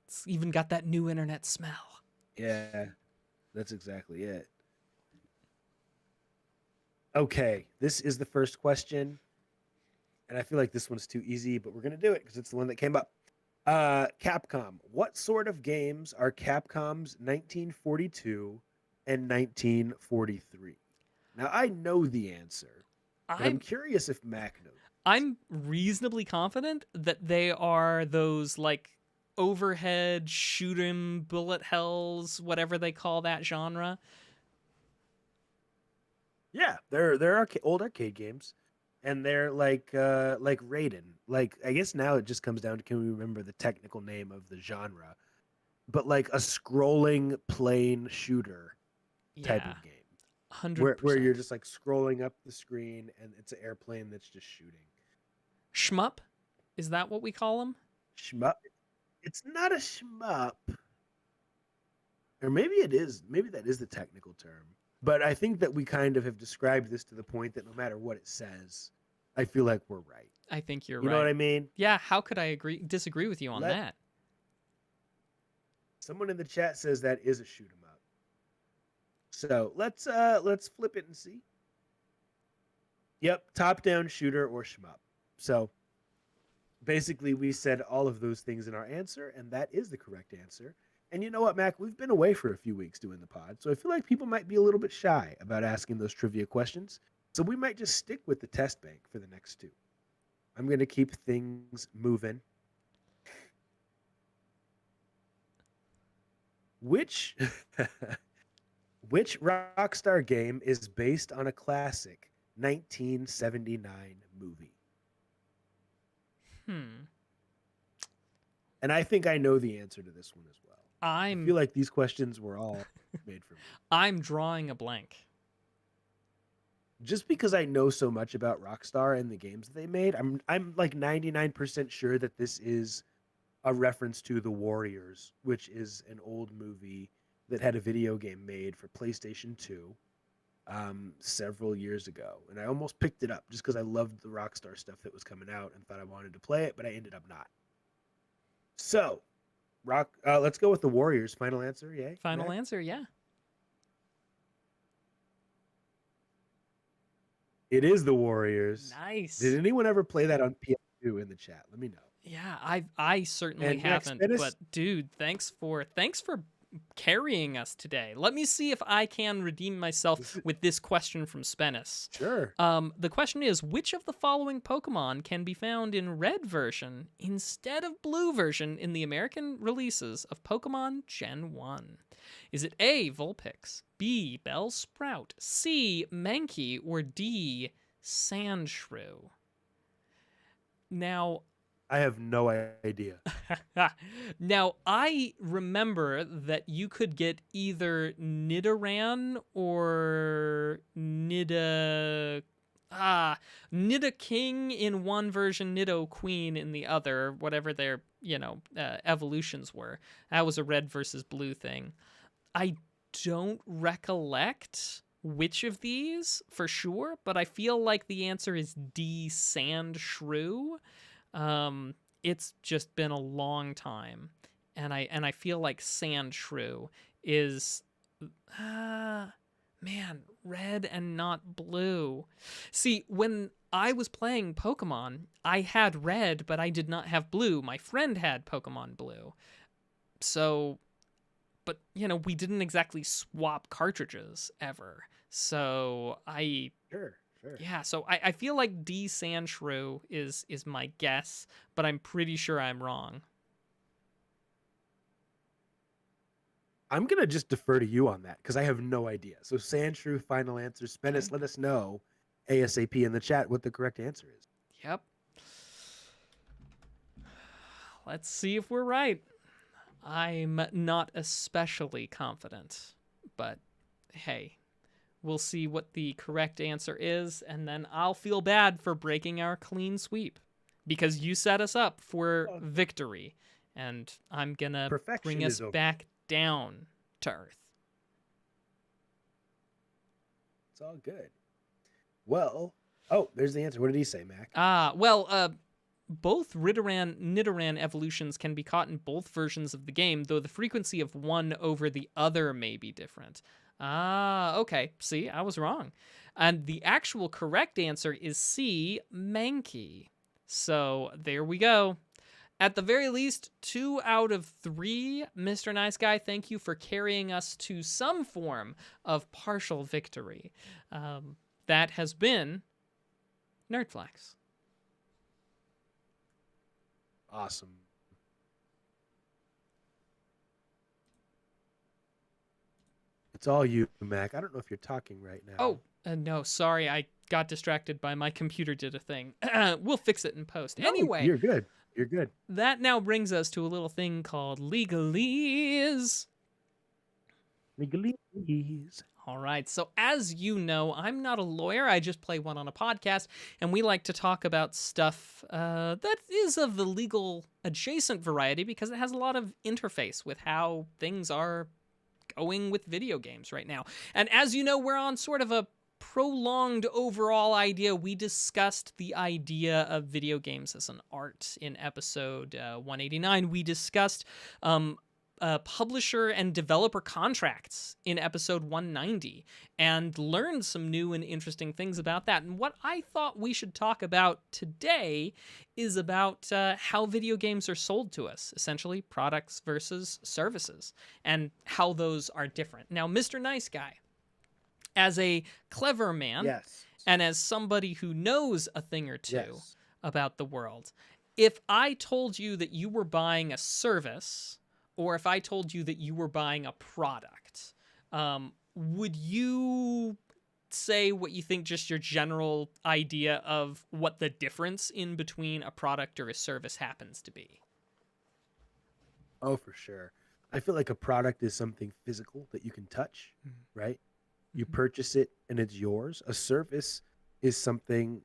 It's even got that new internet smell. Yeah, that's exactly it. Okay, this is the first question. And I feel like this one's too easy, but we're going to do it because it's the one that came up. Capcom. What sort of games are Capcom's 1942 and 1943? Now, I know the answer. I'm curious if Mac knows. I'm reasonably confident that they are those like overhead shoot 'em bullet hells, whatever they call that genre. Yeah, they're old arcade games, and they're like Raiden. Like I guess now it just comes down to can we remember the technical name of the genre, but like a scrolling plane shooter type Yeah, of game. 100%. Where you're just like scrolling up the screen and it's an airplane that's just shooting. Shmup? Is that what we call them? Shmup. It's not a shmup. Or maybe it is. Maybe that is the technical term. But I think that we kind of have described this to the point that no matter what it says, I feel like we're right. I think you're You right. know what I mean? Yeah, how could I disagree with you on that? Someone in the chat says that is a shoot 'em up. So let's flip it and see. Yep, top-down shooter or shmup. So basically we said all of those things in our answer, and that is the correct answer. And you know what, Mac? We've been away for a few weeks doing the pod, so I feel like people might be a little bit shy about asking those trivia questions. So we might just stick with the test bank for the next two. I'm going to keep things moving. Which which Rockstar game is based on a classic 1979 movie? And I think I know the answer to this one as well. I feel like these questions were all made for me. I'm drawing a blank. Just because I know so much about Rockstar and the games that they made, I'm like 99% sure that this is a reference to The Warriors, which is an old movie that had a video game made for PlayStation 2 several years ago. And I almost picked it up just because I loved the Rockstar stuff that was coming out and thought I wanted to play it, but I ended up not. So, let's go with The Warriors. Final answer, yay? Final answer, yeah. It is The Warriors. Nice. Did anyone ever play that on PS2 in the chat? Let me know. Yeah, I certainly haven't. But dude, thanks for carrying us today. Let me see if I can redeem myself with this question from Spennis. Sure. The question is, which of the following Pokemon can be found in red version instead of blue version in the American releases of Pokemon Gen 1? Is it A, Vulpix, B, Bellsprout, C, Mankey, or D, Sandshrew? Now, I have no idea. Now, I remember that you could get either Nidoran or Nidoking in one version, Nidoqueen in the other, whatever their, evolutions were. That was a red versus blue thing. I don't recollect which of these for sure, but I feel like the answer is D, Sandshrew. It's just been a long time, and I feel like Sandshrew is red and not blue. See, when I was playing Pokemon, I had red, but I did not have blue. My friend had Pokemon Blue. So, but we didn't exactly swap cartridges ever. So Sure. Yeah, so I feel like D, Sandshrew is my guess, but I'm pretty sure I'm wrong. I'm going to just defer to you on that because I have no idea. So Sandshrew, final answer. Spennis, Okay. let us know ASAP in the chat what the correct answer is. Yep. Let's see if we're right. I'm not especially confident, but hey, we'll see what the correct answer is, and then I'll feel bad for breaking our clean sweep because you set us up for victory, and I'm gonna bring us back down to earth. It's all good. Well, there's the answer. What did he say, Mac? Both Nidoran evolutions can be caught in both versions of the game, though the frequency of one over the other may be different. Okay. See, I was wrong. And the actual correct answer is C, Mankey. So there we go. At the very least, 2 out of 3, Mr. Nice Guy, thank you for carrying us to some form of partial victory. That has been Nerdflex. Awesome. It's all you, Mac. I don't know if you're talking right now. Oh, no, sorry. I got distracted by my computer did a thing. We'll fix it in post. No, anyway. You're good. You're good. That now brings us to a little thing called legalese. Legalese. All right. So as you know, I'm not a lawyer. I just play one on a podcast, and we like to talk about stuff that is of the legal adjacent variety because it has a lot of interface with how things are going with video games right now. And as you know, we're on sort of a prolonged overall idea. We discussed the idea of video games as an art in episode 189. We discussed publisher and developer contracts in episode 190 and learned some new and interesting things about that. And what I thought we should talk about today is about how video games are sold to us, essentially products versus services, and how those are different. Now, Mr. Nice Guy, as a clever man, Yes. and as somebody who knows a thing or two Yes. about the world, if I told you that you were buying a service, or if I told you that you were buying a product, would you say what you think, just your general idea of what the difference in between a product or a service happens to be? Oh, for sure. I feel like a product is something physical that you can touch, right? You Mhm. purchase it and it's yours. A service is something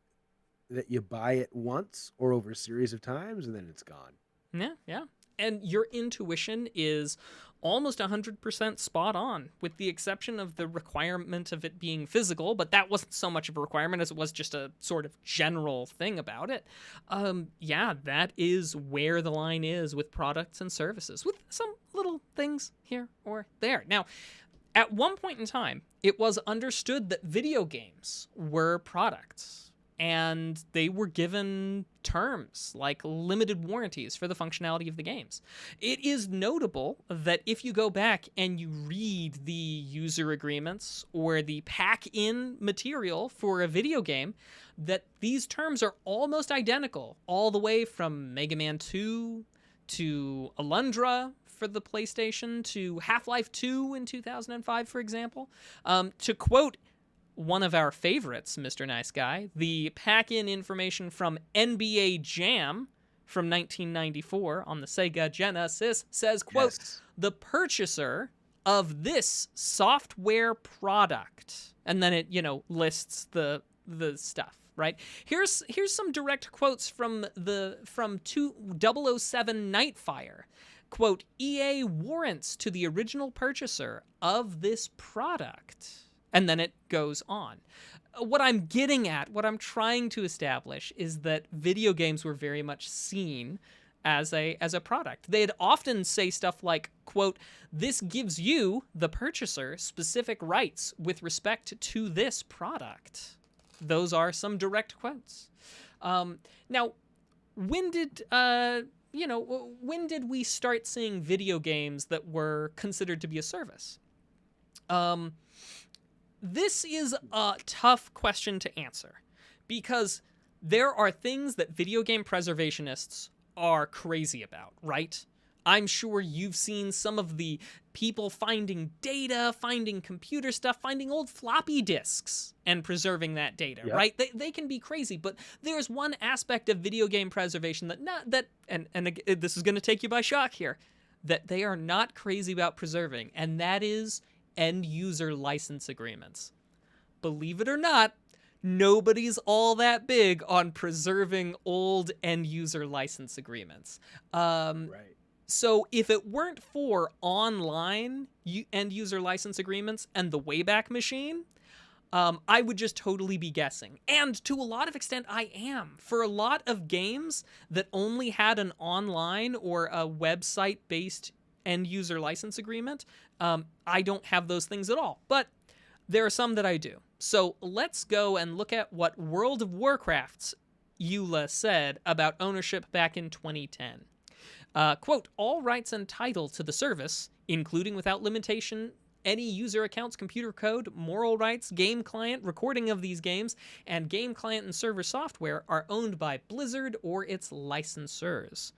that you buy it once or over a series of times and then it's gone. Yeah, yeah. And your intuition is almost 100% spot on, with the exception of the requirement of it being physical, but that wasn't so much of a requirement as it was just a sort of general thing about it. Yeah, that is where the line is with products and services, with some little things here or there. Now, at one point in time, it was understood that video games were products, and they were given terms like limited warranties for the functionality of the games. It is notable that if you go back and you read the user agreements or the pack-in material for a video game, that these terms are almost identical, all the way from Mega Man 2 to Alundra for the PlayStation to Half-Life 2 in 2005, for example. To quote one of our favorites, Mr. Nice Guy, the pack-in information from NBA Jam from 1994 on the Sega Genesis says, quote, Yes. "The purchaser of this software product," and then it, lists the stuff, right? Here's some direct quotes from 007 Nightfire. Quote, "EA warrants to the original purchaser of this product." And then it goes on. What I'm getting at, what I'm trying to establish, is that video games were very much seen as a product. They'd often say stuff like, quote, "This gives you, the purchaser, specific rights with respect to this product." Those are some direct quotes. Now, when did when did we start seeing video games that were considered to be a service? This is a tough question to answer, because there are things that video game preservationists are crazy about, right? I'm sure you've seen some of the people finding data, finding computer stuff, finding old floppy disks and preserving that data, Yep. right? They can be crazy, but there's one aspect of video game preservation and this is going to take you by shock here, that they are not crazy about preserving, and that is end user license agreements. Believe it or not, nobody's all that big on preserving old end user license agreements. Right. So if it weren't for online end user license agreements and the Wayback Machine, I would just totally be guessing. And to a lot of extent, I am. For a lot of games that only had an online or a website-based end user license agreement, I don't have those things at all. But there are some that I do. So let's go and look at what World of Warcraft's EULA said about ownership back in 2010. Quote, "All rights and title to the service, including without limitation any user accounts, computer code, moral rights, game client, recording of these games, and game client and server software are owned by Blizzard or its licensors."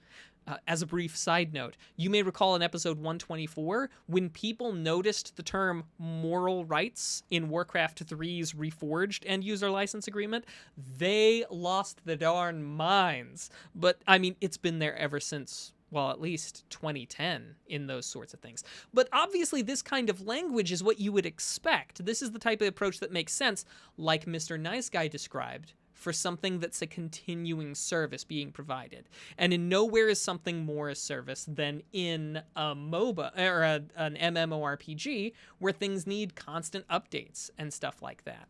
As a brief side note, you may recall in episode 124, when people noticed the term moral rights in Warcraft 3's Reforged end user license agreement, they lost their darn minds. But, I mean, it's been there ever since, well, at least 2010 in those sorts of things. But obviously, this kind of language is what you would expect. This is the type of approach that makes sense, like Mr. Nice Guy described, for something that's a continuing service being provided. And in nowhere is something more a service than in a MOBA or an MMORPG, where things need constant updates and stuff like that.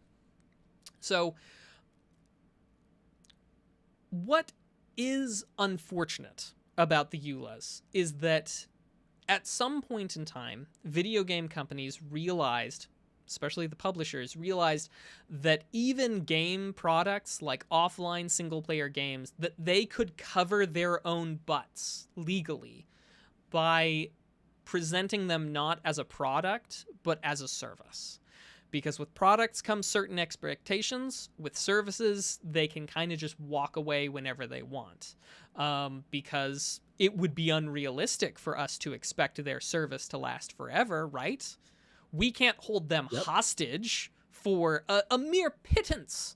So what is unfortunate about the EULAs is that at some point in time, video game companies realized, especially the publishers, realized that even game products like offline single-player games, that they could cover their own butts legally by presenting them not as a product, but as a service. Because with products come certain expectations. With services, they can kind of just walk away whenever they want. Because it would be unrealistic for us to expect their service to last forever, right? We can't hold them hostage for a mere pittance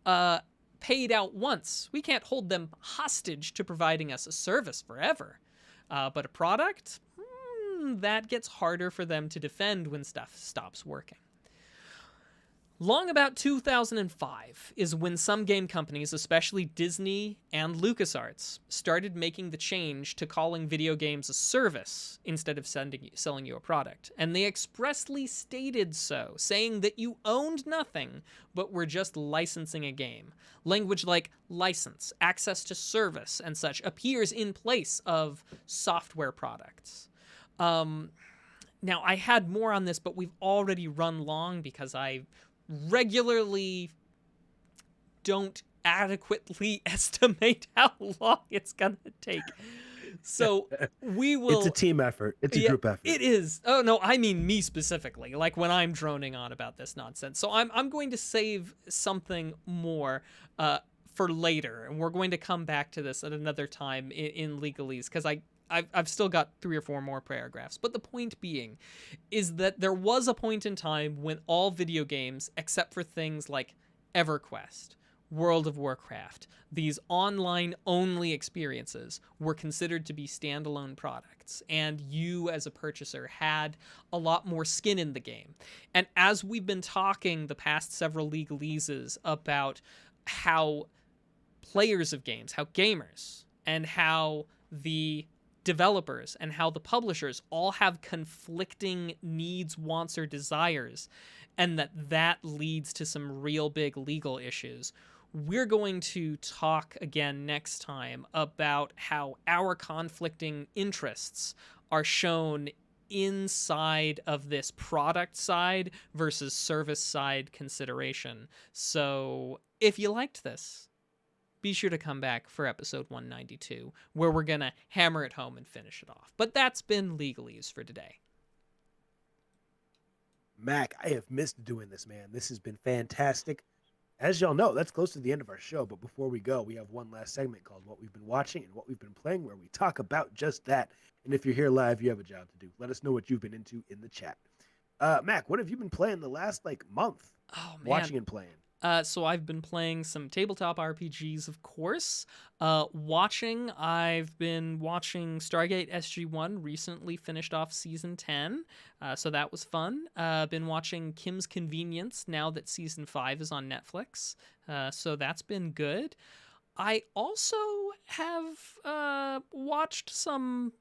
paid out once. We can't hold them hostage to providing us a service forever. But a product, that gets harder for them to defend when stuff stops working. Long about 2005 is when some game companies, especially Disney and LucasArts, started making the change to calling video games a service instead of selling you a product. And they expressly stated so, saying that you owned nothing, but were just licensing a game. Language like license, access to service, and such appears in place of software products. Now, I had more on this, but we've already run long because I regularly don't adequately estimate how long it's gonna take. So we will... It's a team effort. It's a group effort. It is. Oh, no, I mean me specifically, like when I'm droning on about this nonsense. So I'm going to save something more for later, and we're going to come back to this at another time in legalese, because I've still got 3 or 4 more paragraphs. But the point being is that there was a point in time when all video games, except for things like EverQuest, World of Warcraft, these online-only experiences were considered to be standalone products, and you as a purchaser had a lot more skin in the game. And as we've been talking the past several legaleases about how players of games, how gamers, and how the developers and how the publishers all have conflicting needs, wants, or desires, and that leads to some real big legal issues. We're going to talk again next time about how our conflicting interests are shown inside of this product side versus service side consideration. So if you liked this, be sure to come back for episode 192, where we're going to hammer it home and finish it off. But that's been Legalese for today. Mac, I have missed doing this, man. This has been fantastic. As y'all know, that's close to the end of our show. But before we go, we have one last segment called What We've Been Watching and What We've Been Playing, where we talk about just that. And if you're here live, you have a job to do. Let us know what you've been into in the chat. Mac, what have you been playing the last month? Oh, man. Watching and playing. So I've been playing some tabletop RPGs, of course. I've been watching Stargate SG-1, recently finished off Season 10, so that was fun. Been watching Kim's Convenience now that Season 5 is on Netflix, so that's been good. I also have watched some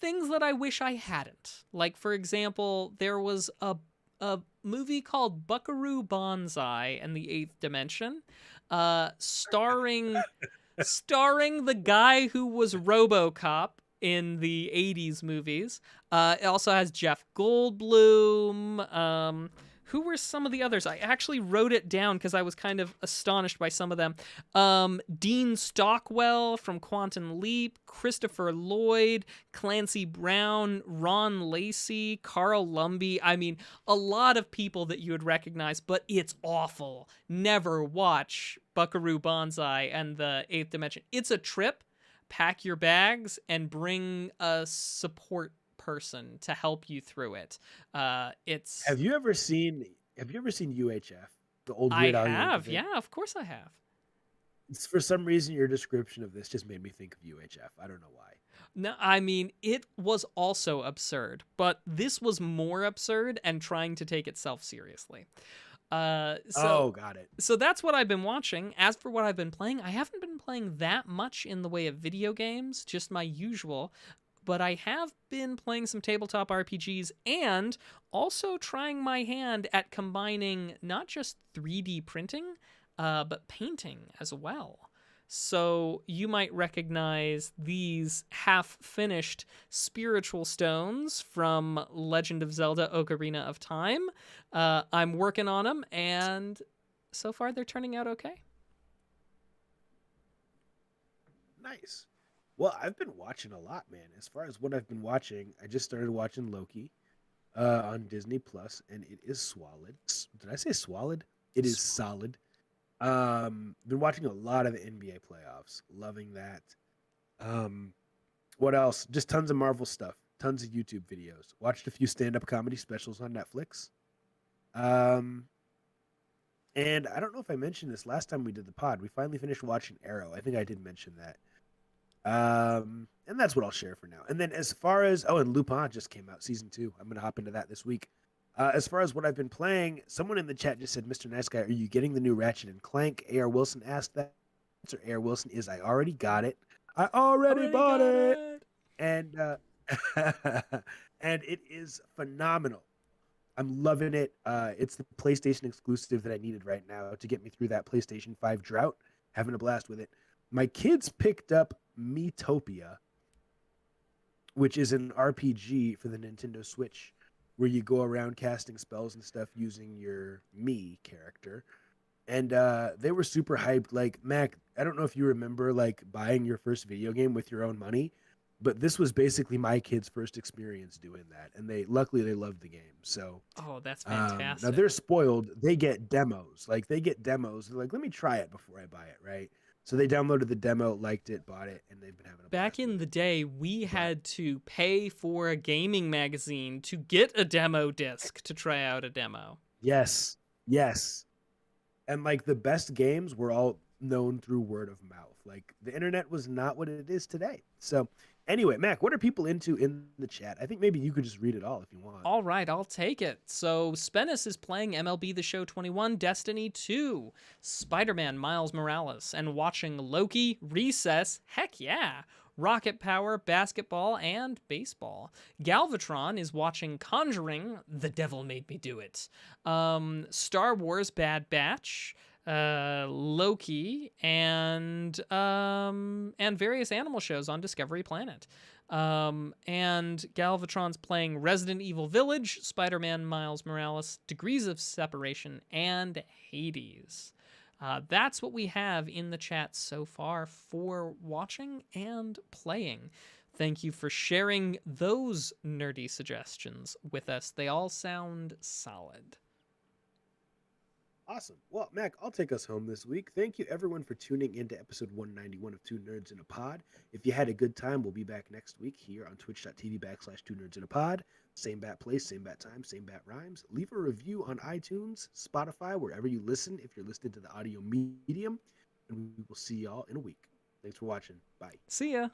things that I wish I hadn't. Like, for example, there was a movie called Buckaroo Banzai and the Eighth Dimension, starring the guy who was RoboCop in the 80s movies. It also has Jeff Goldblum. Who were some of the others? I actually wrote it down because I was kind of astonished by some of them. Dean Stockwell from Quantum Leap, Christopher Lloyd, Clancy Brown, Ron Lacey, Carl Lumbly. I mean, a lot of people that you would recognize, but it's awful. Never watch Buckaroo Banzai and the Eighth Dimension. It's a trip. Pack your bags and bring a support person to help you through it. Have you ever seen UHF, the old Weird Al? I have, yeah, of course I have. It's, for some reason, your description of this just made me think of UHF. I don't know why. No, I mean, it was also absurd, but this was more absurd and trying to take itself seriously. Got it. So that's what I've been watching. As for what I've been playing, I haven't been playing that much in the way of video games, just my usual. But I have been playing some tabletop RPGs and also trying my hand at combining not just 3D printing, but painting as well. So you might recognize these half-finished spiritual stones from Legend of Zelda: Ocarina of Time. I'm working on them, and so far they're turning out okay. Nice. Well, I've been watching a lot, man. As far as what I've been watching, I just started watching Loki on Disney Plus, and it is swallowed. Did I say swallowed? It is solid. Been watching a lot of the NBA playoffs. Loving that. Um, what else? Just tons of Marvel stuff. Tons of YouTube videos. Watched a few stand-up comedy specials on Netflix. Um, and I don't know if I mentioned this last time we did the pod. We finally finished watching Arrow. I think I did mention that. And that's what I'll share for now. And then as far as and Lupin just came out season 2. I'm gonna hop into that this week. As far as what I've been playing, someone in the chat just said, "Mr. Nice Guy, are you getting the new Ratchet and Clank?" AR Wilson asked that. Answer AR Wilson is, I already got it. I already bought it, and and it is phenomenal. I'm loving it. It's the PlayStation exclusive that I needed right now to get me through that PlayStation 5 drought. Having a blast with it. My kids picked up Miitopia, which is an RPG for the Nintendo Switch, where you go around casting spells and stuff using your Mii character. And they were super hyped. Like, Mac, I don't know if you remember like buying your first video game with your own money, but this was basically my kids' first experience doing that, and luckily they loved the game. So Oh, that's now fantastic. they're spoiled. They get demos. Like, they get demos. They're like, let me try it before I buy it, right? So they downloaded the demo, liked it, bought it, and they've been having a Back blast with in the it. day, we But had to pay for a gaming magazine to get a demo disc to try out a demo. yes, yes, and like the best games were all known through word of mouth. Like, the internet was not what it is today. So anyway, Mac, what are people into in the chat? I think maybe you could just read it all if you want. All right, I'll take it. So, Spennis is playing MLB The Show 21, Destiny 2, Spider Man Miles Morales, and watching Loki, Recess, heck yeah, Rocket Power, Basketball, and Baseball. Galvatron is watching Conjuring, The Devil Made Me Do It, Star Wars Bad Batch, Loki, and various animal shows on Discovery Planet. And Galvatron's playing Resident Evil Village, Spider-Man Miles Morales, Degrees of Separation, and Hades. That's what we have in the chat so far for watching and playing. Thank you for sharing those nerdy suggestions with us. They all sound solid. Awesome. Well, Mac, I'll take us home this week. Thank you, everyone, for tuning into episode 191 of Two Nerds in a Pod. If you had a good time, we'll be back next week here on twitch.tv/Two Nerds in a Pod. Same bat place, same bat time, same bat rhymes. Leave a review on iTunes, Spotify, wherever you listen, if you're listening to the audio medium. And we will see y'all in a week. Thanks for watching. Bye. See ya.